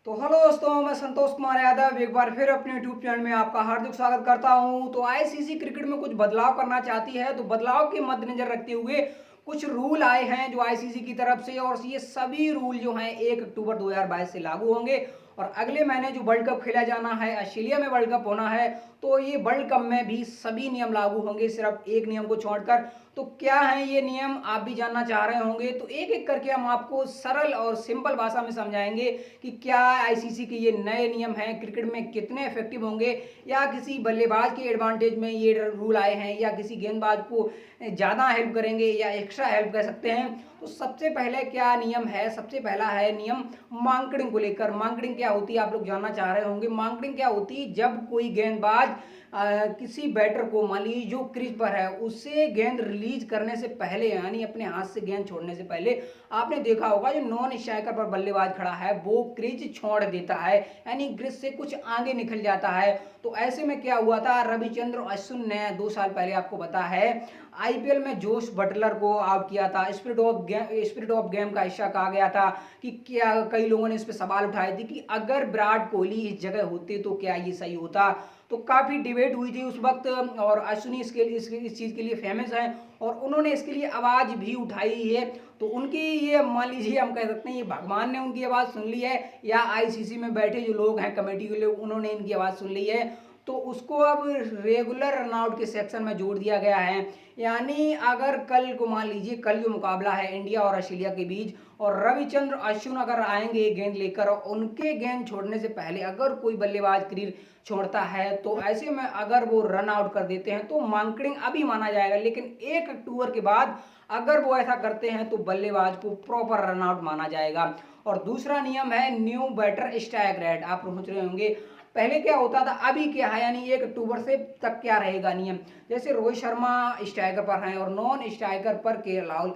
तो हेलो दोस्तों, मैं संतोष कुमार यादव एक बार फिर अपने यूट्यूब चैनल में आपका हार्दिक स्वागत करता हूं। तो आईसीसी क्रिकेट में कुछ बदलाव करना चाहती है, तो बदलाव के मद्देनजर रखते हुए कुछ रूल आए हैं जो आईसीसी की तरफ से, और ये सभी रूल जो हैं 1 अक्टूबर 2022 से लागू होंगे। और अगले महीने जो वर्ल्ड कप खेला जाना है, ऑस्ट्रेलिया में वर्ल्ड कप होना है, तो ये वर्ल्ड कप में भी सभी नियम लागू होंगे, सिर्फ एक नियम को छोड़कर। तो क्या है ये नियम, आप भी जानना चाह रहे होंगे, तो एक एक करके हम आपको सरल और सिंपल भाषा में समझाएंगे कि क्या आईसीसी के ये नए नियम हैं, क्रिकेट में कितने इफेक्टिव होंगे, या किसी बल्लेबाज के एडवांटेज में ये रूल आए हैं, या किसी गेंदबाज को ज़्यादा हेल्प करेंगे या एक्स्ट्रा हेल्प कर सकते हैं। तो सबसे पहले क्या नियम है, सबसे पहला है नियम मांकडिंग को लेकर। मांकडिंग क्या होती है, आप लोग जानना चाह रहे होंगे। मांकडिंग क्या होती है, जब कोई गेंदबाज किसी बैटर को, मान लीजिए जो क्रीज पर है, उससे गेंद रिलीज करने से पहले, यानी अपने हाथ से गेंद छोड़ने से पहले, आपने देखा होगा जो नॉन स्ट्राइकर पर बल्लेबाज खड़ा है वो क्रीज छोड़ देता है, यानी क्रीज से कुछ आगे निकल जाता है। तो ऐसे में क्या हुआ था, रविचंद्र अश्विन ने 2 साल पहले, आपको पता है, आईपीएल में जोश बटलर को आउट किया था। स्पिरिट ऑफ गेम का हिस्सा कहा गया था कि क्या, कई लोगों ने इस पर सवाल उठाए थे कि अगर विराट कोहली इस जगह होते तो क्या ये सही होता। तो काफ़ी डिबेट हुई थी उस वक्त, और अश्विनी इस चीज़ के लिए फेमस हैं, और उन्होंने इसके लिए आवाज़ भी उठाई है। तो उनकी ये, मान लीजिए हम कह सकते हैं, ये भगवान ने उनकी आवाज़ सुन ली है, या आईसीसी में बैठे जो लोग हैं, कमेटी के लोग, उन्होंने इनकी आवाज़ सुन ली है। तो उसको अब रेगुलर रनआउट के सेक्शन में जोड़ दिया गया है। यानी अगर कल को, मान लीजिए कल जो मुकाबला है इंडिया और ऑस्ट्रेलिया के बीच, और रविचंद्र अश्विन अगर आएंगे गेंद लेकर, और उनके गेंद छोड़ने से पहले अगर कोई बल्लेबाज क्रीज छोड़ता है, तो ऐसे में अगर वो रन आउट कर देते हैं तो मांकडिंग अभी माना जाएगा। लेकिन 1 अक्टूबर के बाद अगर वो ऐसा करते हैं तो बल्लेबाज को प्रॉपर रन आउट माना जाएगा। और दूसरा नियम है न्यू बैटर स्ट्राइक रेट। आप सोच रहे होंगे पहले क्या होता था, अभी क्या है, यानी 1 अक्टूबर से तक क्या रहेगा नियम। जैसे रोहित शर्मा स्ट्राइकर पर हैं और नॉन स्ट्राइकर पर के राहुल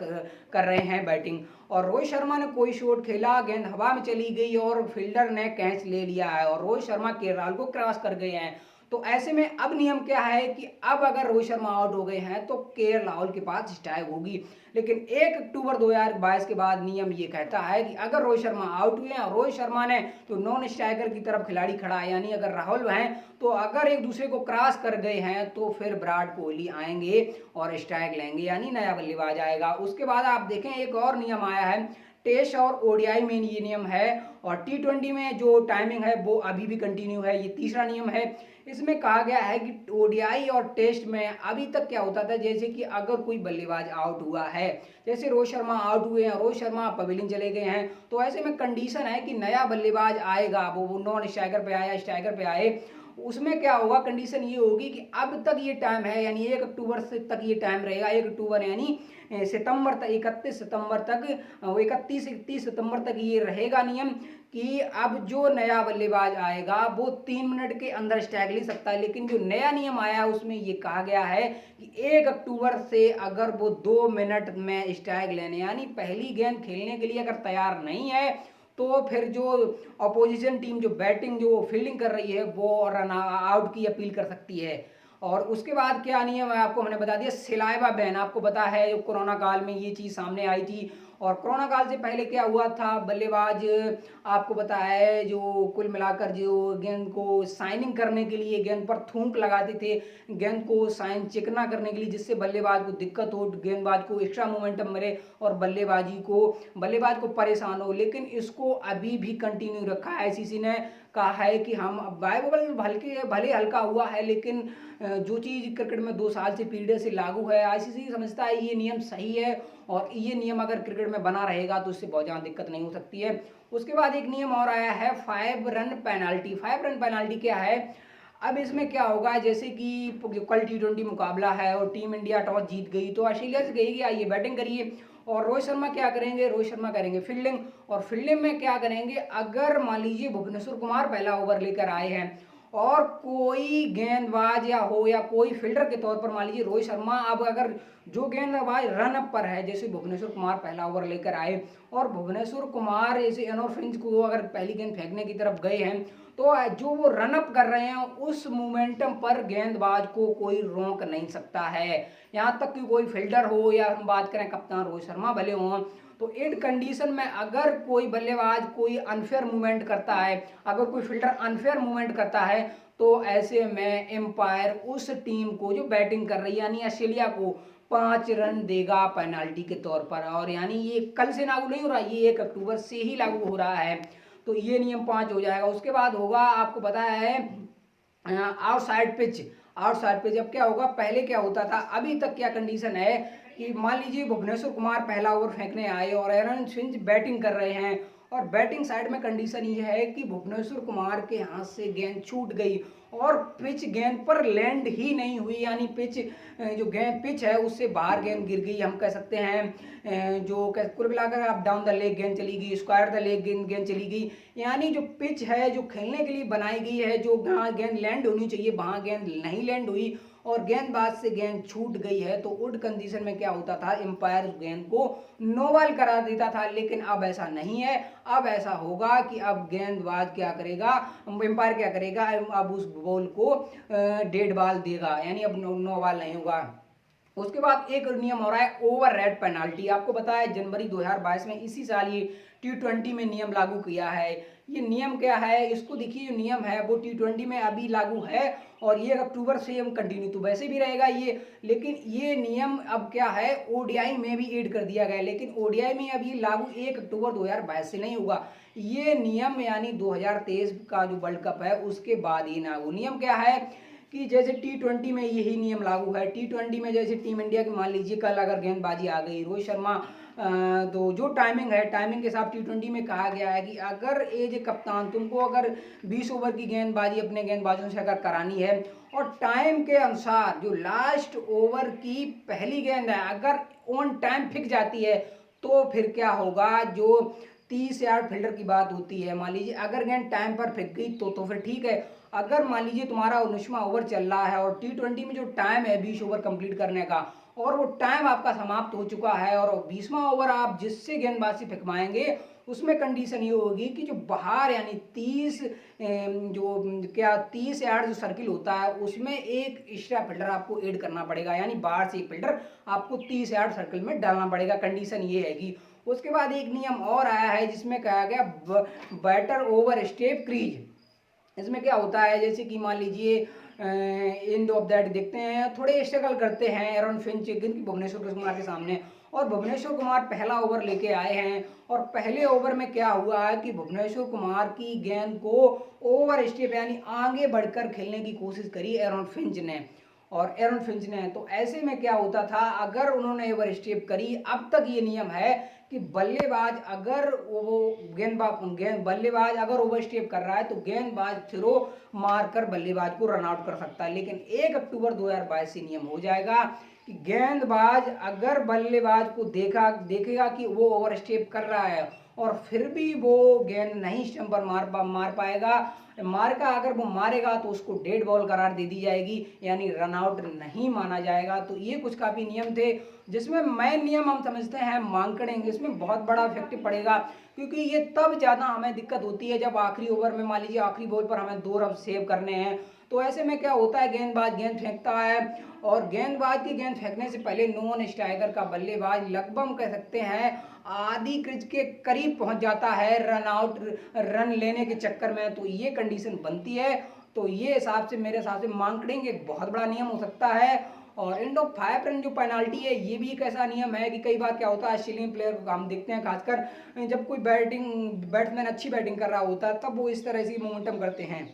कर रहे हैं बैटिंग, और रोहित शर्मा ने कोई शॉट खेला, गेंद हवा में चली गई और फील्डर ने कैच ले लिया है, और रोहित शर्मा के राहुल को क्रॉस कर गए हैं। तो ऐसे में अब नियम क्या है कि अब अगर रोहित शर्मा आउट हो गए हैं तो के राहुल के पास स्ट्राइक होगी। लेकिन 1 अक्टूबर 2022 के बाद नियम ये कहता है कि अगर रोहित शर्मा आउट हुए हैं, रोहित शर्मा ने तो नॉन स्ट्राइकर की तरफ खिलाड़ी खड़ा है, यानी अगर राहुल हैं, तो अगर एक दूसरे को क्रॉस कर गए हैं तो फिर विराट कोहली आएंगे और स्ट्राइक लेंगे, यानी नया बल्लेबाज आएगा। उसके बाद आप देखें एक और नियम आया है, टेस्ट और ओडीआई में ये नियम है, और टी20 में जो टाइमिंग है वो अभी भी कंटिन्यू है, ये तीसरा नियम है। इसमें कहा गया है कि ओडीआई और टेस्ट में अभी तक क्या होता था, जैसे कि अगर कोई बल्लेबाज आउट हुआ है, जैसे रोहित शर्मा आउट हुए हैं, रोहित शर्मा पवेलियन चले गए हैं, तो ऐसे में कंडीशन है कि नया बल्लेबाज आएगा, वो नॉन स्ट्राइकर पे आया, स्ट्राइकर पे आए, उसमें क्या होगा, कंडीशन ये होगी कि अब तक ये टाइम है, यानी 1 अक्टूबर से तक ये टाइम रहेगा। 1 अक्टूबर यानी सितंबर तक, 31 सितंबर तक, 31 सितंबर तक ये रहेगा नियम कि अब जो नया बल्लेबाज आएगा वो 3 मिनट के अंदर स्ट्राइक ले सकता है। लेकिन जो नया नियम आया उसमें ये कहा गया है कि 1 अक्टूबर से अगर वो 2 मिनट में स्ट्राइक लेने, यानी पहली गेंद खेलने के लिए अगर तैयार नहीं है, तो फिर जो अपोजिशन टीम जो बैटिंग जो फील्डिंग कर रही है वो रन आउट की अपील कर सकती है। और उसके बाद क्या नियम है, आपको हमने बता दिया सिलाइवा बैन। आपको पता है जो कोरोना काल में ये चीज़ सामने आई थी, और कोरोना काल से पहले क्या हुआ था, बल्लेबाज, आपको पता है, जो कुल मिलाकर जो गेंद को साइनिंग करने के लिए गेंद पर थूक लगाते थे, गेंद को साइन चिकना करने के लिए, जिससे बल्लेबाज को दिक्कत हो, गेंदबाज को एक्स्ट्रा मोमेंटम मिले और बल्लेबाज को परेशान हो। लेकिन इसको अभी भी कंटिन्यू रखा है, आईसीसी ने कहा है कि हम बायबल भले हल्का हुआ है, लेकिन जो चीज़ क्रिकेट में 2 साल से, पीरियड से लागू है, आईसीसी समझता है ये नियम सही है, और ये नियम अगर क्रिकेट में बना रहेगा तो इससे बहुत ज़्यादा दिक्कत नहीं हो सकती है। उसके बाद एक नियम और आया है 5 रन पेनाल्टी। 5 रन पेनाल्टी क्या है, अब इसमें क्या होगा, जैसे कि कल टी20 मुकाबला है और टीम इंडिया टॉस जीत गई, तो ऑस्ट्रेलिया से कहेगी आइए बैटिंग करिए, और रोहित शर्मा क्या करेंगे, रोहित शर्मा करेंगे फील्डिंग। और फील्डिंग में क्या करेंगे, अगर मान लीजिए भुवनेश्वर कुमार पहला ओवर लेकर आए हैं, और कोई गेंदबाज या हो या कोई फील्डर के तौर पर, मान लीजिए रोहित शर्मा, अब अगर जो गेंदबाज रन अप पर है, जैसे भुवनेश्वर कुमार पहला ओवर लेकर आए, और भुवनेश्वर कुमार ऐसे एनोर फिंच को अगर पहली गेंद फेंकने की तरफ गए हैं, तो जो वो रन अप कर रहे हैं उस मोमेंटम पर गेंदबाज को कोई रोक नहीं सकता है, यहाँ तक कि कोई फील्डर हो, या हम बात करें कप्तान रोहित शर्मा भले हों, तो इन कंडीशन में अगर कोई बल्लेबाज कोई अनफेयर मूवमेंट करता है, अगर कोई फील्डर अनफेयर मूवमेंट करता है, तो ऐसे में एम्पायर उस टीम को जो बैटिंग कर रही है यानी ऑस्ट्रेलिया को 5 रन देगा पेनाल्टी के तौर पर। और यानी ये कल से लागू नहीं हो रहा, ये 1 अक्टूबर से ही लागू हो रहा है। तो ये नियम 5 हो जाएगा। उसके बाद होगा, आपको पता है, आउटसाइड पिच। आउटसाइड पिच अब क्या होगा, पहले क्या होता था, अभी तक क्या कंडीशन है कि मान लीजिए भुवनेश्वर कुमार पहला ओवर फेंकने आए और एरन फिंच बैटिंग कर रहे हैं, और बैटिंग साइड में कंडीशन ये है कि भुवनेश्वर कुमार के हाथ से गेंद छूट गई और पिच गेंद पर लैंड ही नहीं हुई, यानी पिच जो गेंद पिच है उससे बाहर गेंद गिर गई, हम कह सकते हैं जो कुल मिलाकर आप डाउन द लेग गेंद चली गई, स्क्वायर द लेग गेंद चली गई, यानी जो पिच है जो खेलने के लिए बनाई गई है, जो जहाँ गेंद लैंड होनी चाहिए वहाँ गेंद नहीं लैंड हुई और गेंदबाज से गेंद छूट गई है। तो उड कंडीशन में क्या होता था, एम्पायर गेंद को नो बॉल करा देता था, लेकिन अब ऐसा नहीं है। अब ऐसा होगा कि अब गेंदबाज क्या करेगा, एम्पायर क्या करेगा, अब उस बॉल को डेड बॉल देगा, यानी अब नो बॉल नहीं होगा। उसके बाद एक नियम हो रहा है ओवर रेट पेनाल्टी। आपको पता है जनवरी 2022 में इसी साल ये T20 में नियम लागू किया है। ये नियम क्या है, इसको देखिए, जो नियम है वो T20 में अभी लागू है और ये अक्टूबर से हम कंटिन्यू तो वैसे भी रहेगा ये, लेकिन ये नियम अब क्या है ओडीआई में भी ऐड कर दिया गया है, लेकिन ओडीआई में अब ये लागू 1 अक्टूबर 2022 से नहीं होगा। ये नियम यानी 2023 का जो वर्ल्ड कप है उसके बाद ही ना। वो नियम क्या है कि जैसे T20 में यही नियम लागू है। T20 में जैसे टीम इंडिया की मान लीजिए कल अगर गेंदबाजी आ गई, रोहित शर्मा, तो जो टाइमिंग है, टाइमिंग के हिसाब T20 में कहा गया है कि अगर एज ए कप्तान तुमको अगर 20 ओवर की गेंदबाजी अपने गेंदबाजों से अगर करानी है और टाइम के अनुसार जो लास्ट ओवर की पहली गेंद है अगर ऑन टाइम फिक जाती है, तो फिर क्या होगा, जो 30 यार्ड फील्डर की बात होती है, मान लीजिए अगर गेंद टाइम पर फिक गई तो फिर ठीक है। अगर मान लीजिए तुम्हारा 19वां ओवर चल रहा है और T20 में जो टाइम है 20 ओवर कंप्लीट करने का और वो टाइम आपका समाप्त हो चुका है और 20वां ओवर आप जिससे गेंदबाजी फिकवाएंगे उसमें कंडीशन ये होगी कि जो बाहर यानी 30 जो क्या 30 यार्ड जो सर्किल होता है उसमें एक एक्स्ट्रा फील्डर आपको ऐड करना पड़ेगा, यानी बाहर से एक फील्डर आपको 30 यार्ड सर्किल में डालना पड़ेगा। कंडीशन ये है कि उसके बाद एक नियम और आया है जिसमें कहा गया बैटर ओवर स्टेप क्रीज। इसमें क्या होता है, जैसे कि मान लीजिए एंड ऑफ दैट देखते हैं, थोड़े स्ट्रगल करते हैं एरन फिंच जिनकी भुवनेश्वर कुमार के सामने, और भुवनेश्वर कुमार पहला ओवर लेके आए हैं और पहले ओवर में क्या हुआ है कि भुवनेश्वर कुमार की गेंद को ओवर स्टेप यानी आगे बढ़कर खेलने की कोशिश करी एरन फिंच ने, और एरन फिंच ने। तो ऐसे में क्या होता था, अगर उन्होंने ओवर स्टेप करी, अब तक ये नियम है कि बल्लेबाज अगर वो बल्लेबाज अगर ओवर स्टेप कर रहा है तो गेंदबाज थ्रो मारकर बल्लेबाज को रन आउट कर सकता है। लेकिन 1 अक्टूबर 2022 से नियम हो जाएगा कि गेंदबाज अगर बल्लेबाज को देखेगा कि वो ओवर स्टेप कर रहा है और फिर भी वो गेंद नहीं स्टंप पर मार पाएगा, अगर वो मारेगा तो उसको डेड बॉल करार दे दी जाएगी, यानी रन आउट नहीं माना जाएगा। तो ये कुछ काफ़ी नियम थे जिसमें मेन नियम हम समझते हैं मांकड़ेंगे, इसमें बहुत बड़ा इफेक्ट पड़ेगा, क्योंकि ये तब ज़्यादा हमें दिक्कत होती है जब आखिरी ओवर में मान लीजिए आखिरी बॉल पर हमें 2 रन सेव करने हैं। तो ऐसे में क्या होता है, गेंदबाज गेंद फेंकता है और गेंदबाज की गेंद फेंकने से पहले नॉन स्ट्राइकर का बल्लेबाज लगभग कह सकते हैं आधी क्रीज के करीब पहुंच जाता है रन लेने के चक्कर में। तो ये कंडीशन बनती है। तो ये हिसाब से मेरे हिसाब से मांकड़ेंगे एक बहुत बड़ा नियम हो सकता है। और एंड ऑफ 5 रन जो पेनाल्टी है ये भी एक ऐसा नियम है कि कई बार क्या होता है ऑस्ट्रेलियन प्लेयर को हम देखते हैं, खासकर जब कोई बैट्समैन अच्छी बैटिंग कर रहा होता है तब वो इस तरह से मोमेंटम करते हैं।